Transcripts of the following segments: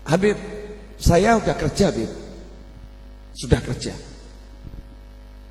Habib, saya udah kerja, Habib. Sudah kerja.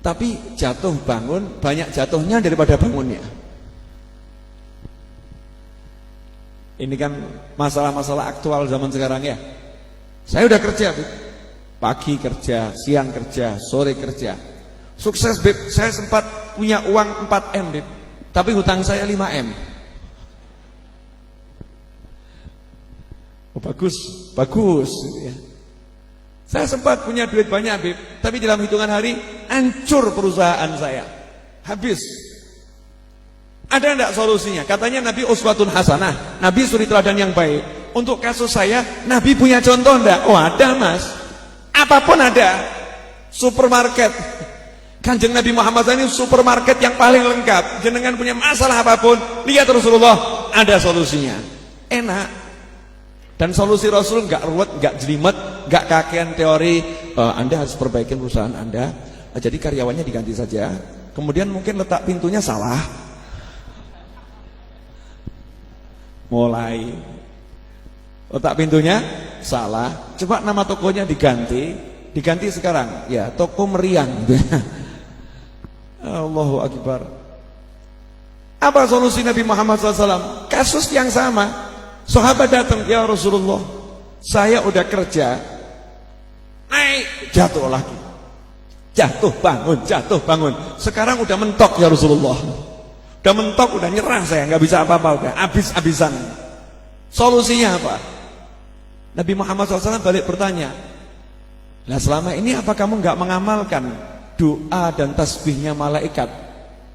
Tapi jatuh bangun, banyak jatuhnya daripada bangunnya. Ini kan masalah-masalah aktual zaman sekarang ya. Saya udah kerja, Habib. Pagi kerja, siang kerja, sore kerja. Sukses, Beb. Saya sempat punya uang 4M, Beb. Tapi hutang saya 5M. Oh, bagus, bagus ya. Saya sempat punya duit banyak, Beb. Tapi dalam hitungan hari hancur perusahaan saya. Habis. Ada enggak solusinya? Katanya Nabi uswatun hasanah, Nabi suri teladan yang baik. Untuk kasus saya, Nabi punya contoh enggak? Oh, ada, Mas. Apapun ada. Supermarket. Kanjeng Nabi Muhammad ini supermarket yang paling lengkap. Jenengan punya masalah apapun, lihat Rasulullah, ada solusinya. Enak. Dan solusi Rasul enggak ruwet, enggak jelimet, enggak kakean teori. Anda harus perbaikin perusahaan Anda. Jadi karyawannya diganti saja. Kemudian mungkin letak pintunya salah. Mulai letak pintunya salah. Coba nama tokonya diganti sekarang. Ya, toko meriang. Allahu Akbar. Apa solusi Nabi Muhammad SAW? Kasus yang sama. Sahabat datang, ya Rasulullah, saya udah kerja, naik, jatuh lagi, jatuh bangun. Sekarang udah mentok ya Rasulullah. Udah mentok, udah nyerah saya, nggak bisa apa-apa, udah habis-habisan. Solusinya apa? Nabi Muhammad SAW balik bertanya, lah selama ini apa kamu nggak mengamalkan doa dan tasbihnya malaikat,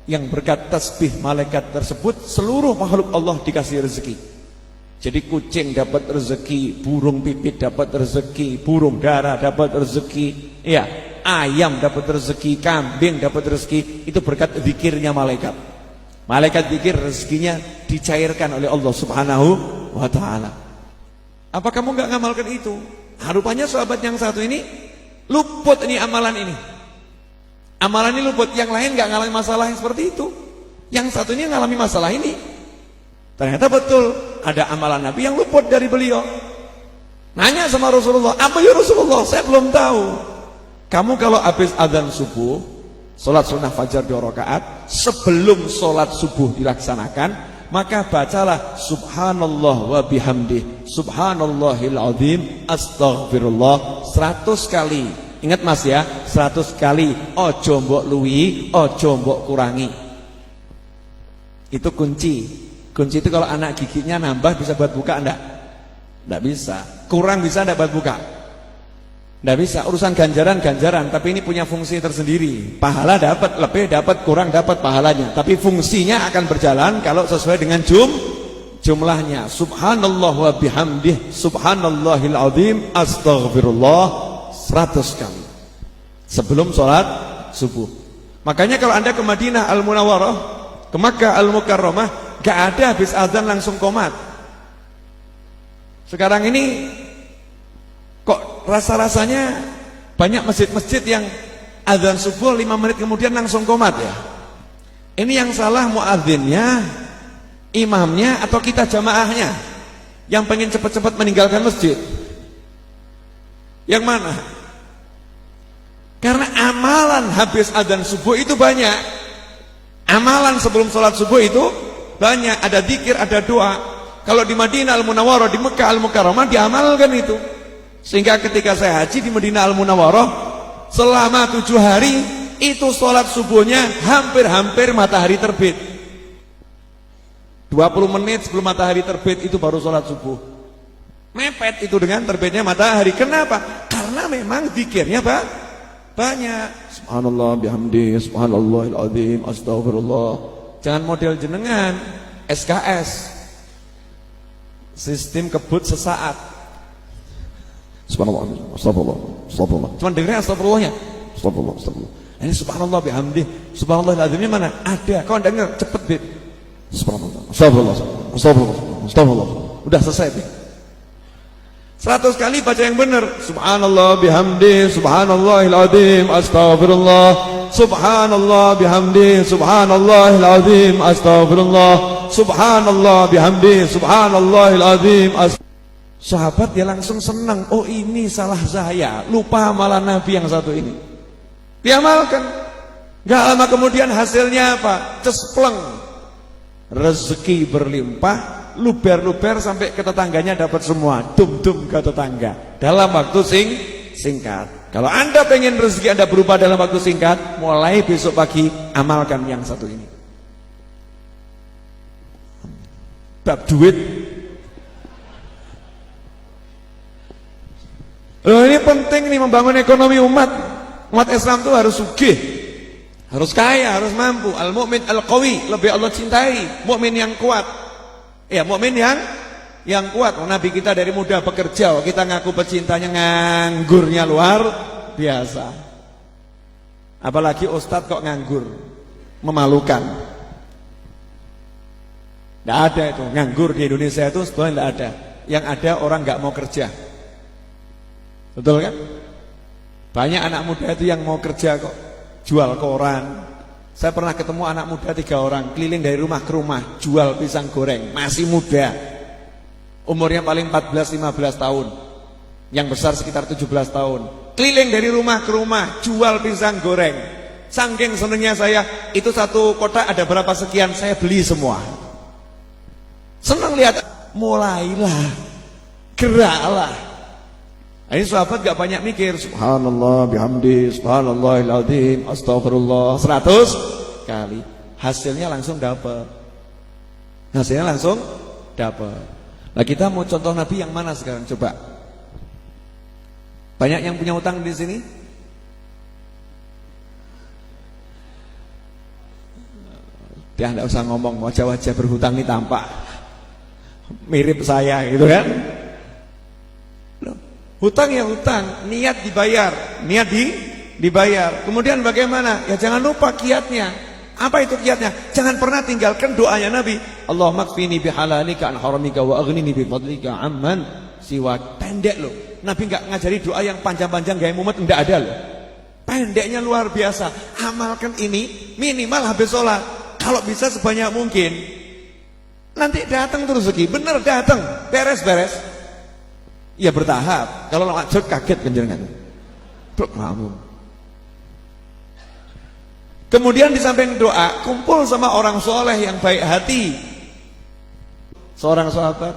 yang berkat tasbih malaikat tersebut seluruh makhluk Allah dikasih rezeki. Jadi kucing dapat rezeki, burung pipit dapat rezeki, burung dara dapat rezeki, ya, ayam dapat rezeki, kambing dapat rezeki. Itu berkat zikirnya malaikat. Malaikat zikir, rezekinya dicairkan oleh Allah Subhanahu wa ta'ala. Apa kamu nggak ngamalkan itu? Rupanya sahabat yang satu ini luput ini amalan ini. Amalan ini luput, yang lain nggak ngalami masalah yang seperti itu. Yang satu ini ngalami masalah ini. Ternyata betul ada amalan Nabi yang luput dari beliau. Nanya sama Rasulullah, apa ya Rasulullah? Saya belum tahu. Kamu kalau habis azan subuh, sholat sunnah fajar 2 rakaat, sebelum sholat subuh dilaksanakan, maka bacalah subhanallah wa bihamdih, subhanallahil azim, astaghfirullah 100 kali. Ingat Mas ya, 100 kali. Ojo mbok luwi, ojo mbok kurangi. Itu kunci. Kunci itu kalau anak giginya nambah bisa buat buka enggak? Enggak bisa. Kurang bisa enggak buat buka? Enggak bisa. Urusan ganjaran, tapi ini punya fungsi tersendiri. Pahala dapat, lebih dapat, kurang dapat pahalanya. Tapi fungsinya akan berjalan kalau sesuai dengan jumlahnya. Subhanallah wa bihamdih, subhanallahil azim, astaghfirullah 100 kali. Sebelum sholat subuh. Makanya kalau Anda ke Madinah Al-Munawwarah, ke Makkah Al-Mukarramah, gak ada habis azan langsung komat. Sekarang ini kok rasa-rasanya banyak masjid-masjid yang azan subuh 5 menit kemudian langsung komat ya. Ini yang salah muadzinnya, imamnya, atau kita jamaahnya yang pengen cepat-cepat meninggalkan masjid? Yang mana? Karena amalan habis azan subuh itu banyak. Amalan sebelum sholat subuh itu banyak, ada zikir, ada doa. Kalau di Madinah Al-Munawwarah, di Mekah Al-Mukarramah diamalkan itu. Sehingga ketika saya haji di Madinah Al-Munawwarah, selama 7 hari itu sholat subuhnya hampir-hampir matahari terbit. 20 menit sebelum matahari terbit itu baru sholat subuh. Mepet itu dengan terbitnya matahari. Kenapa? Karena memang zikirnya banyak. Subhanallah bihamdi, subhanallahil azim, astaghfirullah. Jangan model jenengan SKS, sistem kebut sesaat. Subhanallah, astagfirullah. Cuman dengerin astagfirullahnya. Astagfirullah. Ini subhanallah bihamdi, subhanallahil azimnya mana? Ada. Kau denger cepet, Bib. Subhanallah, astagfirullah. Udah selesai, Bib. 100 kali baca yang benar. Subhanallah bihamdi, subhanallahil azim, astaghfirullah. Subhanallah bihamdi, subhanallahil azim, astaghfirullah. Subhanallah bihamdi, subhanallahil azim, Sahabat dia langsung senang, oh ini salah saya, lupa malah Nabi yang satu ini. Diamalkan. Gak lama kemudian hasilnya apa? Cespleng. Rezeki berlimpah, luber-luber sampai ke tetangganya dapat semua, dum-dum ke tetangga. Dalam waktu singkat. Kalau Anda pengen rezeki Anda berubah dalam waktu singkat, mulai besok pagi amalkan yang satu ini. Bab duit. Loh, ini penting nih membangun ekonomi umat. Umat Islam itu harus sugih, harus kaya, harus mampu. Al-mu'min al-qawi, lebih Allah cintai. Mukmin yang kuat. Ya, mukmin yang kuat. Nabi kita dari muda bekerja, kita ngaku pecintanya, nganggurnya luar biasa. Apalagi ustadz kok nganggur, memalukan. Tidak ada itu, nganggur di Indonesia itu sebetulnya tidak ada. Yang ada orang nggak mau kerja. Betul kan? Banyak anak muda itu yang mau kerja kok, jual koran. Saya pernah ketemu anak muda 3 orang, keliling dari rumah ke rumah, jual pisang goreng, masih muda. Umurnya paling 14-15 tahun. Yang besar sekitar 17 tahun. Keliling dari rumah ke rumah, jual pisang goreng. Saking senengnya saya, itu satu kotak ada berapa sekian, saya beli semua. Senang lihat, mulailah, geraklah. Ini sahabat gak banyak mikir, subhanallah bihamdi, subhanallahil azim, astagfirullah 100 kali. Hasilnya langsung dapat. Hasilnya langsung dapat. Nah, kita mau contoh Nabi yang mana sekarang? Coba. Banyak yang punya utang di sini? Dia tidak usah ngomong, wajah-wajah berhutang ini tampak mirip saya gitu kan. Hutang ya hutang, niat dibayar, niat dibayar. Kemudian bagaimana? Ya jangan lupa kiatnya. Apa itu kiatnya? Jangan pernah tinggalkan doanya Nabi. Allahumma kfini bihalalika an haramika wa aghnini bifadlika amman siwa. Pendek loh. Nabi enggak ngajari doa yang panjang-panjang gaya mumet, enggak ada loh. Pendeknya luar biasa. Amalkan ini minimal habis sholat. Kalau bisa sebanyak mungkin. Nanti datang terus rezeki, bener datang, beres-beres. Ya bertahap. Kalau lanjut kaget kenjenengan. Kemudian di samping doa, kumpul sama orang soleh yang baik hati. Seorang sahabat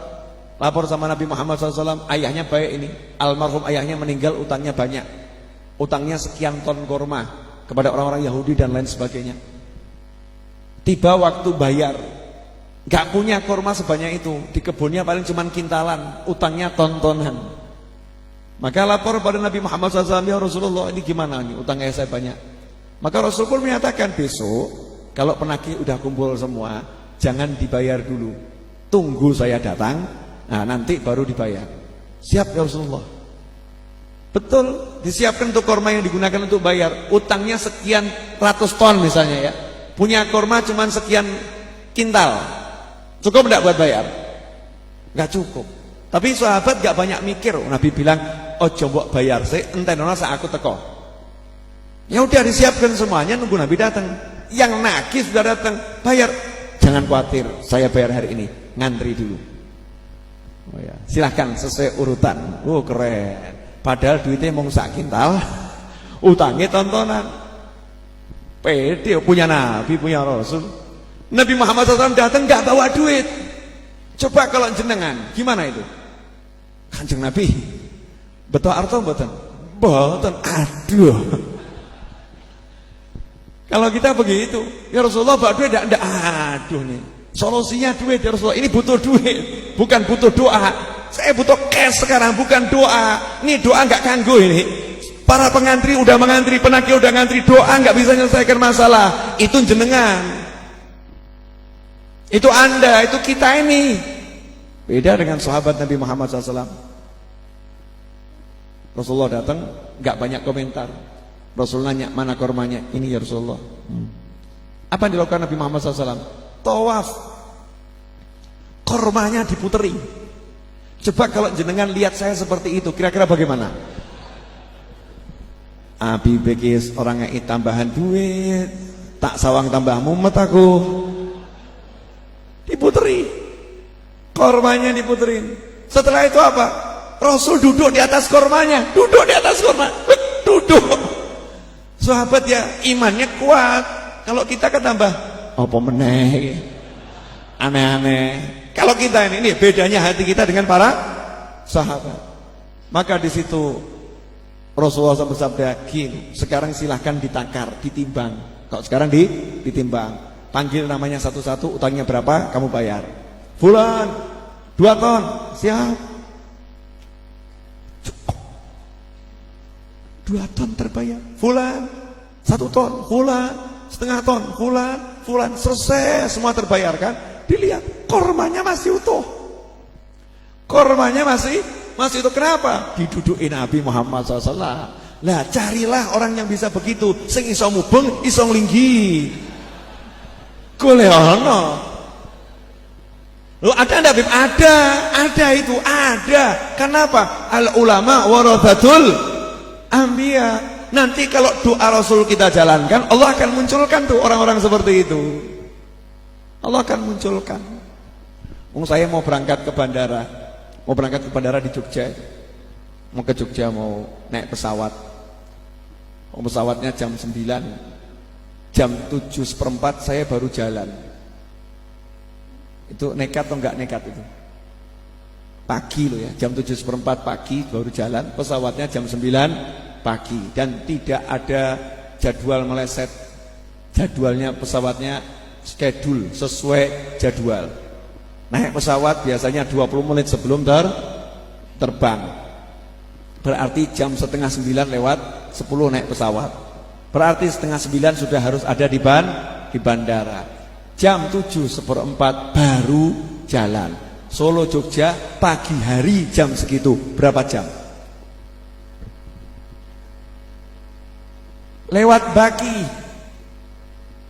lapor sama Nabi Muhammad SAW, ayahnya baik ini, almarhum ayahnya meninggal, utangnya banyak. Utangnya sekian ton kurma kepada orang-orang Yahudi dan lain sebagainya. Tiba waktu bayar, gak punya kurma sebanyak itu. Di kebunnya paling cuma kintalan, utangnya ton-tonan. Maka lapor pada Nabi Muhammad SAW, ya Rasulullah, ini gimana nih, utangnya saya banyak. Maka Rasul pun menyatakan, besok kalau penagih udah kumpul semua, jangan dibayar dulu, tunggu saya datang, nah nanti baru dibayar. Siap ya Rasulullah. Betul, disiapkan untuk kurma yang digunakan untuk bayar. Utangnya sekian ratus ton misalnya ya, punya kurma cuma sekian kintal. Cukup enggak buat bayar? Enggak cukup. Tapi sahabat enggak banyak mikir. Nabi bilang, "Ojo mbok bayar sik, entenono sak aku teko." Ya udah disiapkan semuanya, nunggu Nabi datang. Yang nagih sudah datang, bayar. Jangan khawatir, saya bayar hari ini. Ngantri dulu. Oh ya, silahkan sesuai urutan. Oh keren. Padahal duitnya mau sak kintal, utangnya tontonan. Pede punya Nabi, punya Rasul. Nabi Muhammad SAW datang gak bawa duit. Coba kalau jenengan, gimana itu? Kanjeng Nabi, betul arto mboten? Mboten, aduh. Kalau kita begitu, ya Rasulullah bawa duit enggak, aduh nih. Solusinya duit ya Rasulullah, ini butuh duit, bukan butuh doa. Saya butuh cash sekarang, bukan doa. Ini doa enggak kanggo ini. Para pengantri udah mengantri, penagih udah ngantri, doa enggak bisa menyelesaikan masalah. Itu jenengan. Itu Anda, itu kita ini. Beda dengan sahabat Nabi Muhammad SAW. Rasulullah datang, gak banyak komentar. Rasul nanya, mana kormanya? Ini ya Rasulullah. Apa yang dilakukan Nabi Muhammad SAW? Tawaf. Kormanya diputeri. Coba kalau jenengan lihat saya seperti itu, kira-kira bagaimana? Abi bekis orangnya tambahan duit, tak sawang tambah mumet aku. Diputeri, korbannya diputerin. Setelah itu apa? Rasul duduk di atas kormanya, duduk di atas korma, duduk. Sahabat ya imannya kuat. Kalau kita kan tambah apa meneh, aneh-aneh. Kalau kita ini bedanya hati kita dengan para sahabat. Maka di situ Rasulullah SAW bersabda, "Gini, sekarang silahkan ditakar, ditimbang." Kalau sekarang ditimbang, panggil namanya satu-satu, utangnya berapa, kamu bayar. Fulan 2 ton, siap. 2 ton terbayar. Fulan 1 ton, fulan setengah ton, fulan selesai semua terbayar kan? Dilihat kormanya masih utuh. Kormanya masih utuh. Kenapa? Didudukin Nabi Muhammad SAW. Lah carilah orang yang bisa begitu, sing iso mubeng, iso nglinggi. Golek ono. Loh ada enggak, Bib? Ada itu, ada. Kenapa? Al ulama warathatul anbiya. Nanti kalau doa Rasul kita jalankan, Allah akan munculkan tuh orang-orang seperti itu. Allah akan munculkan. Saya mau berangkat ke bandara. Mau berangkat ke bandara di Jogja. Mau ke Jogja, mau naik pesawat. Pesawatnya jam 9. Jam 7:15 saya baru jalan. Itu nekat atau enggak nekat itu? Pagi loh ya, jam 7:15 pagi baru jalan. Pesawatnya jam 9 pagi. Dan tidak ada jadwal meleset. Jadwalnya pesawatnya schedule sesuai jadwal. Naik pesawat biasanya 20 menit sebelum terbang. Berarti jam 8:30 lewat 10 naik pesawat. Berarti 8:30 sudah harus ada di bandara. Jam 7:15 baru jalan. Solo Jogja pagi hari jam segitu. Berapa jam? Lewat Baki.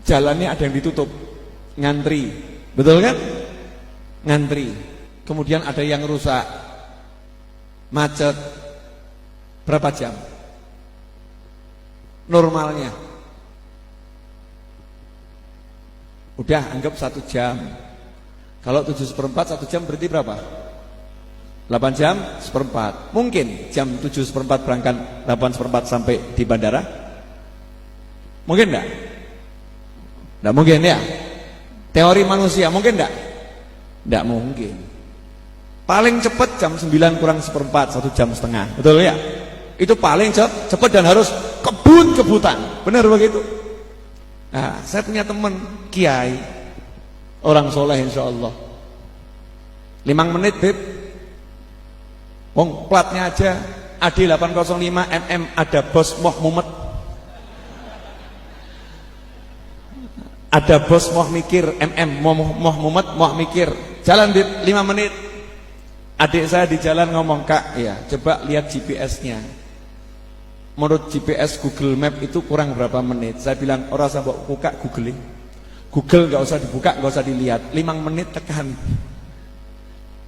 Jalannya ada yang ditutup. Ngantri. Betul kan? Ngantri, kemudian ada yang rusak, macet. Berapa jam? Normalnya udah anggap 1 jam. Kalau 7:15 1 jam berarti berapa? 8 jam seperempat. Mungkin jam 7:15 berangkat, 8:15 sampai di bandara? Mungkin enggak? Enggak mungkin ya. Teori manusia mungkin enggak? Tidak mungkin. Paling cepat jam 9 kurang seperempat, 1 jam setengah. Betul ya? Itu paling cepat dan harus kebut-kebutan. Benar begitu? Nah, saya punya teman kiai, orang soleh insyaallah. 5 menit, Beb. Wong platnya aja AD805 MM, ada bos Moh Mumet. Ada bos Moh mikir, MM Moh Mumet, Moh mikir. Jalan 5 menit. Adik saya di jalan ngomong, "Kak, ya, coba lihat GPS-nya. Menurut GPS Google Map itu kurang berapa menit?" Saya bilang, "Ora usah mbok buka Google. Google enggak usah dibuka, enggak usah dilihat. 5 menit tekan."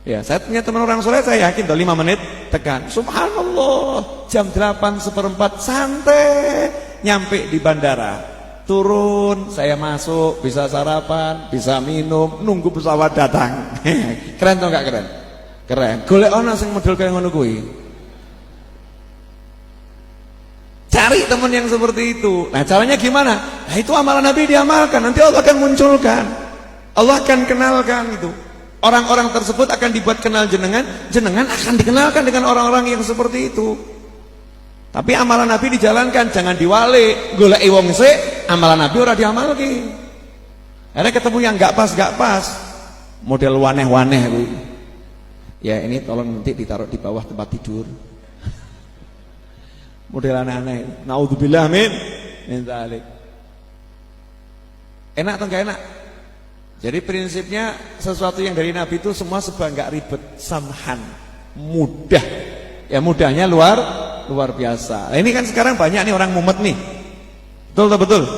Ya, saya punya teman orang soleh, saya yakin 5 menit tekan. Subhanallah, jam 8:15 santai nyampe di bandara. Turun, saya masuk, bisa sarapan, bisa minum, nunggu pesawat datang. Keren atau enggak keren? Keren. Golek ana sing model kaya ngono kuwi. Cari teman yang seperti itu. Nah, caranya gimana? Nah, itu amalan Nabi diamalkan. Nanti Allah akan munculkan. Allah akan kenalkan itu. Orang-orang tersebut akan dibuat kenal jenengan, jenengan akan dikenalkan dengan orang-orang yang seperti itu. Tapi amalan Nabi dijalankan, jangan diwale. Goleki wong sik, amalan Nabi ora diamalke. Ada ketemu yang enggak pas. Model waneh-waneh kuwi. Ya, ini tolong nanti ditaruh di bawah tempat tidur. Model aneh-aneh. Naudzubillah min dzalik. Enak atau enggak enak? Jadi prinsipnya sesuatu yang dari Nabi itu semua serba enggak ribet, samhan, mudah. Ya mudahnya luar biasa. Nah, ini kan sekarang banyak nih orang mumet nih. Betul.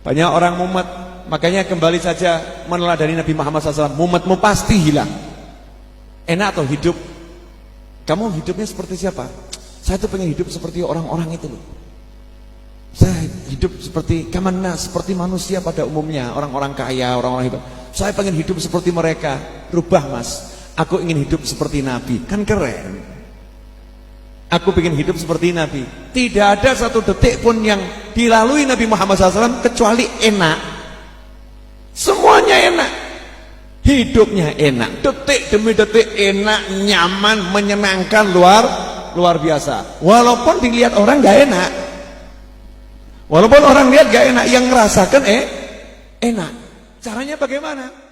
Banyak orang mumet. Makanya kembali saja meneladani Nabi Muhammad SAW. Mumetmu pasti hilang. Enak atau hidup? Kamu hidupnya seperti siapa? Saya tuh pengen hidup seperti orang-orang itu loh. Saya hidup seperti kamana, seperti manusia pada umumnya. Orang-orang kaya, orang-orang hebat. Saya pengen hidup seperti mereka. Rubah, Mas. Aku ingin hidup seperti Nabi. Kan keren. Aku ingin hidup seperti Nabi. Tidak ada satu detik pun yang dilalui Nabi Muhammad SAW kecuali enak. Semuanya enak. Hidupnya enak. Detik demi detik enak, nyaman, menyenangkan, luar biasa. Walaupun dilihat orang gak enak. Walaupun orang lihat gak enak, yang ngerasakan enak. Caranya bagaimana?